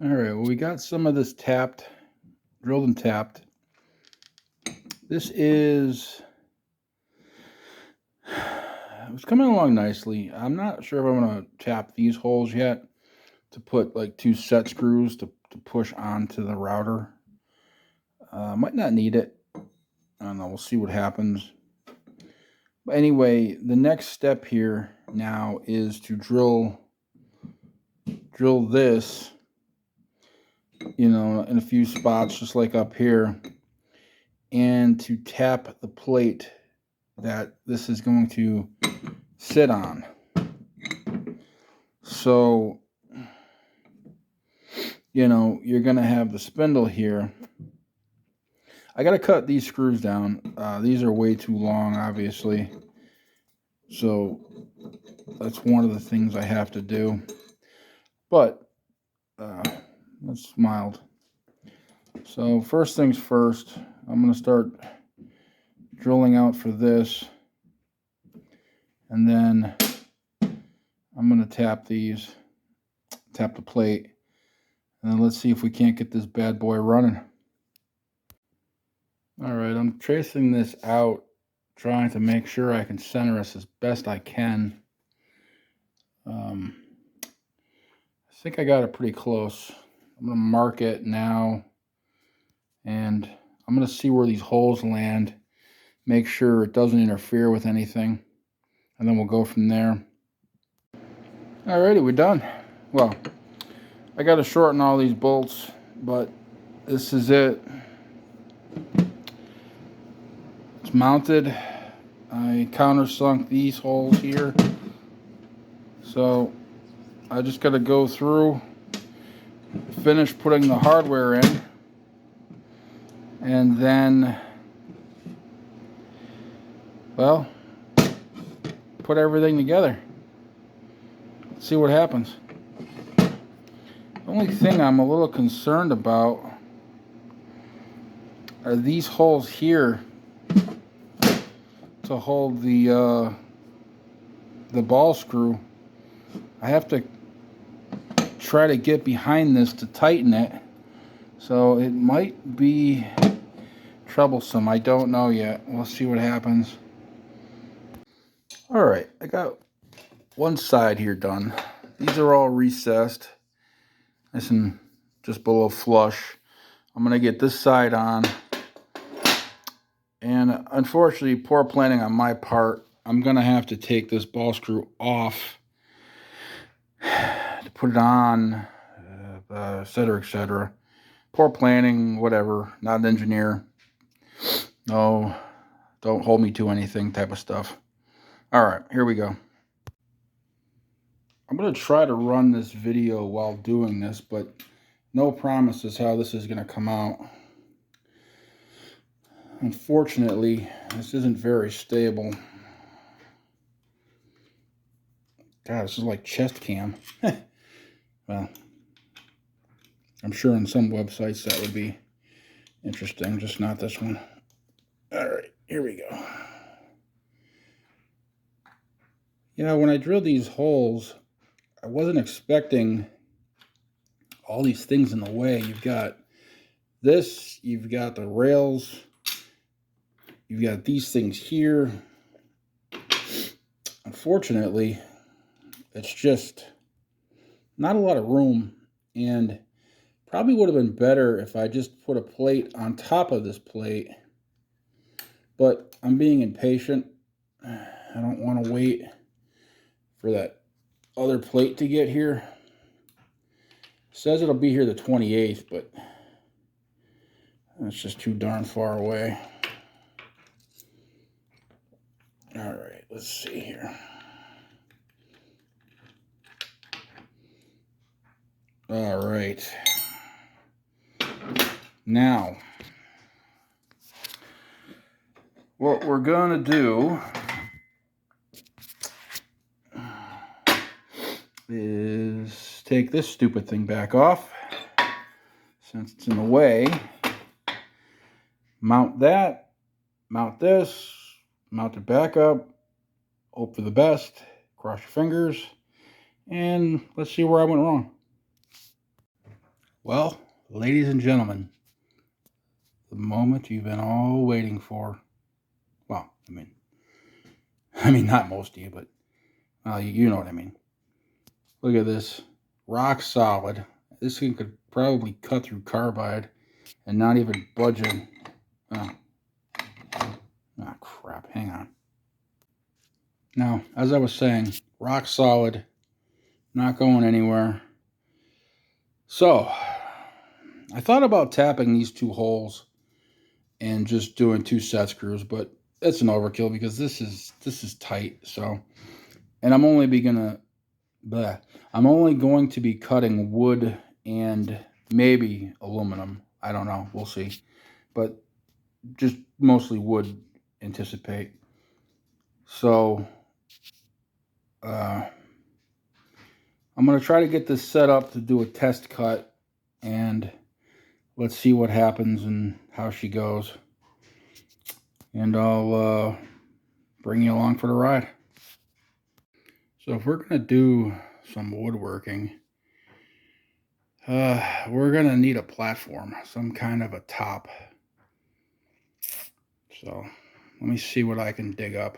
All right, well, we got some of this tapped, drilled and tapped. This is, it's coming along nicely. I'm not sure if I'm going to tap these holes yet to put like 2 set screws to push onto the router. Might not need it. I don't know, we'll see what happens. But anyway, the next step here now is to drill this, in a few spots, just like up here, and to tap the plate that this is going to sit on. So, you're going to have the spindle here. I got to cut these screws down. These are way too long, obviously. So that's one of the things I have to do. But that's mild. So first things first, I'm going to start drilling out for this. And then I'm going to tap the plate. And then let's see if we can't get this bad boy running. All right, I'm tracing this out, trying to make sure I can center us as best I can. I think I got it pretty close. I'm going to mark it now, and I'm going to see where these holes land, make sure it doesn't interfere with anything, and then we'll go from there. Alrighty, we're done. Well, I got to shorten all these bolts, but this is it. It's mounted. I countersunk these holes here, so I just got to go through, finish putting the hardware in, and then, well, put everything together. Let's see what happens. The only thing I'm a little concerned about are these holes here to hold the ball screw. I have to try to get behind this to tighten it, so it might be troublesome. I don't know yet. We'll see what happens. All right, I got one side here done. These are all recessed, nice and just below flush. I'm gonna get this side on, and unfortunately, poor planning on my part, I'm gonna have to take this ball screw off to put it on, etc., etc. Poor planning, whatever. Not an engineer. No, don't hold me to anything type of stuff. All right, here we go. I'm going to try to run this video while doing this, but no promises how this is going to come out. Unfortunately, this isn't very stable. God, this is like chest cam. Well, I'm sure on some websites that would be interesting, just not this one. All right, here we go. When I drilled these holes, I wasn't expecting all these things in the way. You've got this, you've got the rails, you've got these things here. Unfortunately, it's just not a lot of room, and probably would have been better if I just put a plate on top of this plate, but I'm being impatient. I don't want to wait for that other plate to get here. It says it'll be here the 28th, but that's just too darn far away. All right, let's see here. All right. Now, what we're going to do is take this stupid thing back off, since it's in the way. Mount that, mount this, mount it back up, hope for the best, cross your fingers, and let's see where I went wrong. Well, ladies and gentlemen, the moment you've been all waiting for. Well, I mean, not most of you, but you know what I mean. Look at this, rock solid. This thing could probably cut through carbide and not even budging. Oh, crap! Hang on. Now, as I was saying, rock solid, not going anywhere. So, I thought about tapping these two holes and just doing 2 set screws, but that's an overkill because this is tight. So, and I'm only going to be cutting wood and maybe aluminum. I don't know. We'll see. But just mostly wood, anticipate. So, I'm going to try to get this set up to do a test cut, and let's see what happens and how she goes. And I'll bring you along for the ride. So if we're going to do some woodworking, we're going to need a platform, some kind of a top. So let me see what I can dig up.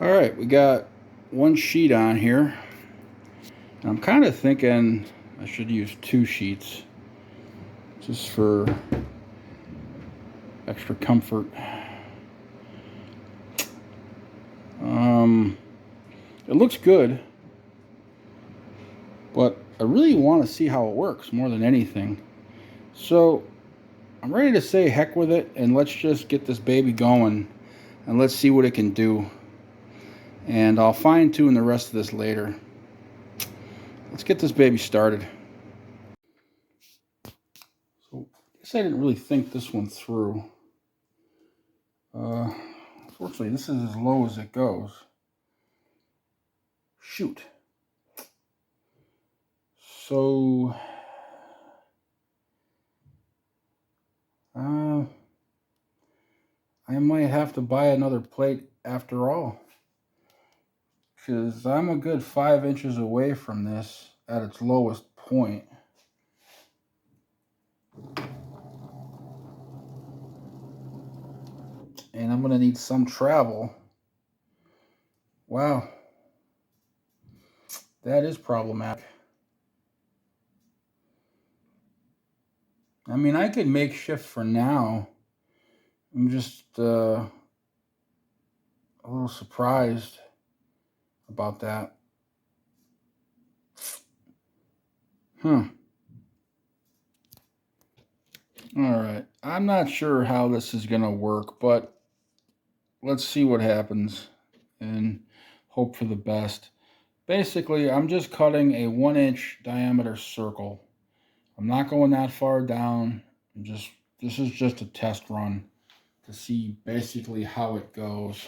All right, we got one sheet on here. I'm kind of thinking I should use 2 sheets just for extra comfort. It looks good, but I really want to see how it works more than anything. So I'm ready to say heck with it, and let's just get this baby going and let's see what it can do. And I'll fine tune the rest of this later. Let's get this baby started. So I guess I didn't really think this one through. Unfortunately, this is as low as it goes. Shoot. So, I might have to buy another plate after all, because I'm a good 5 inches away from this at its lowest point. And I'm going to need some travel. Wow. That is problematic. I mean, I could make shift for now. I'm just a little surprised about that. All right. I'm not sure how this is going to work, but let's see what happens and hope for the best. Basically, I'm just cutting a 1-inch diameter circle. I'm not going that far down. This is just a test run to see basically how it goes.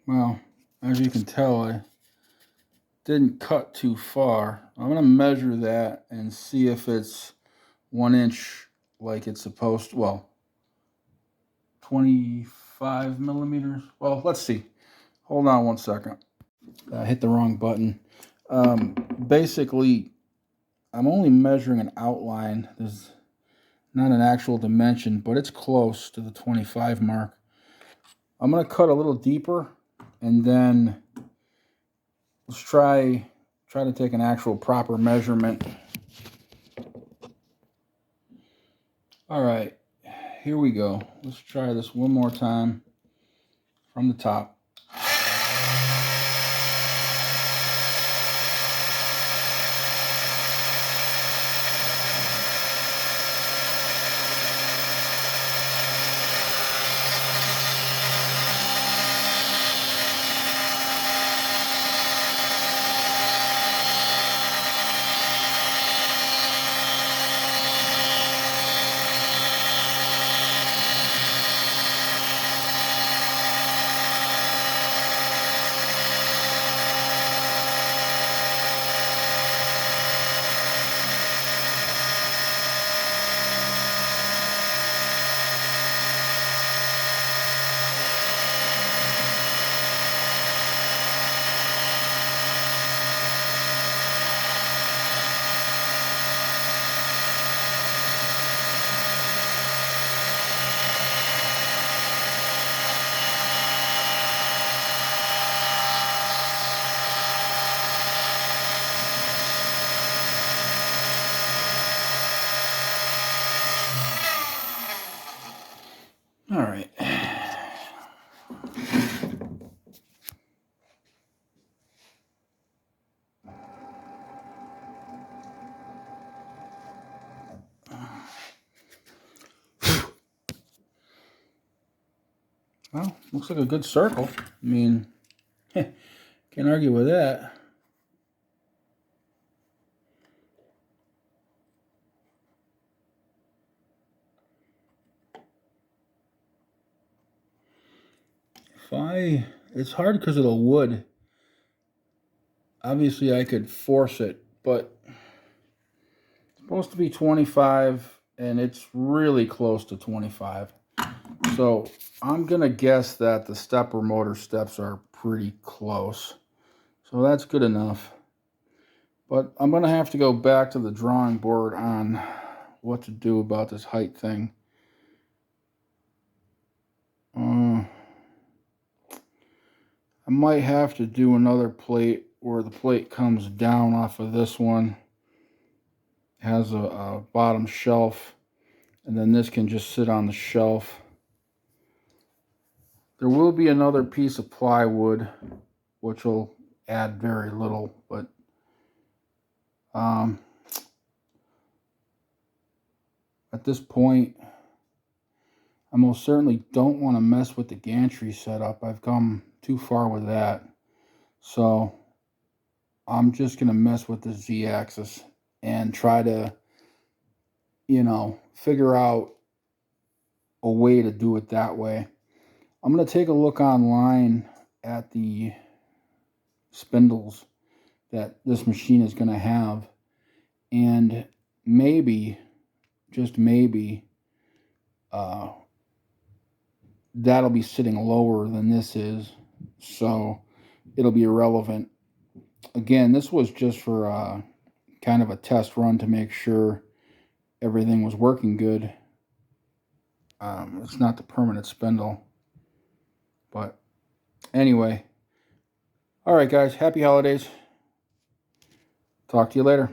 Well, as you can tell, I didn't cut too far. I'm going to measure that and see if it's 1 inch like it's supposed to. Well, 25 millimeters. Well, let's see. Hold on 1 second. I hit the wrong button. Basically, I'm only measuring an outline. There's not an actual dimension, but it's close to the 25 mark. I'm going to cut a little deeper, and then let's try to take an actual proper measurement. All right, here we go. Let's try this one more time from the top. All right. Well, looks like a good circle. I mean, can't argue with that. It's hard because of the wood. Obviously, I could force it, but it's supposed to be 25, and it's really close to 25. So I'm going to guess that the stepper motor steps are pretty close. So that's good enough. But I'm going to have to go back to the drawing board on what to do about this height thing. I might have to do another plate where the plate comes down off of this one. It has a bottom shelf, and then this can just sit on the shelf. There will be another piece of plywood, which will add very little, but at this point, I most certainly don't want to mess with the gantry setup. I've come too far with that. So I'm just going to mess with the Z-axis and try to, figure out a way to do it that way. I'm going to take a look online at the spindles that this machine is going to have, and maybe, just maybe, that'll be sitting lower than this is, so it'll be irrelevant. Again, this was just for kind of a test run to make sure everything was working good. It's not the permanent spindle, but anyway. All right, guys, happy holidays. Talk to you later.